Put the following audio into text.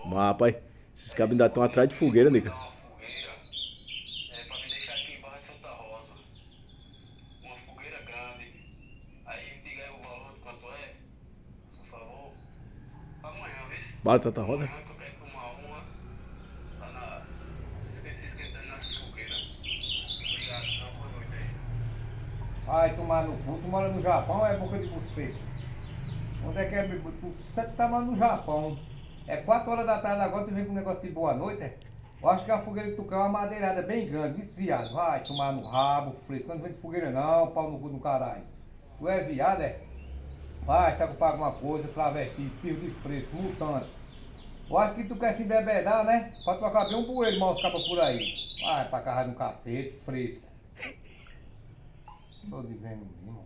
Mas, rapaz, esses cabos ainda estão atrás de fogueira, nica. Uma fogueira pra me deixar aqui em Barra de Santa Rosa. Uma fogueira grande. Aí diga aí o valor de quanto é, por favor. Amanhã, vê se. Bala de Santa Rosa? Amanhã que eu quero tomar uma lá na. Se esquentando nessa fogueira. Obrigado, uma boa noite aí. Ai, tomar no cu, tu mora no Japão, é boca de buceta. Onde é que é? Você tá morando no Japão. É 4 horas da tarde agora, tu vem com um negócio de boa noite, é? Eu acho que a fogueira que tu quer é uma madeirada bem grande, viado. Vai tomar no rabo, fresco. Não vem de fogueira não, pau no cu do caralho. Tu é viado, é? Vai, se ocupar alguma coisa, travesti, espirro de fresco, mutante. Eu acho que tu quer se embebedar, né? Pra trocar bem um bueiro, mal os cabas por aí. Vai pra caralho no cacete, fresco. Tô dizendo mesmo.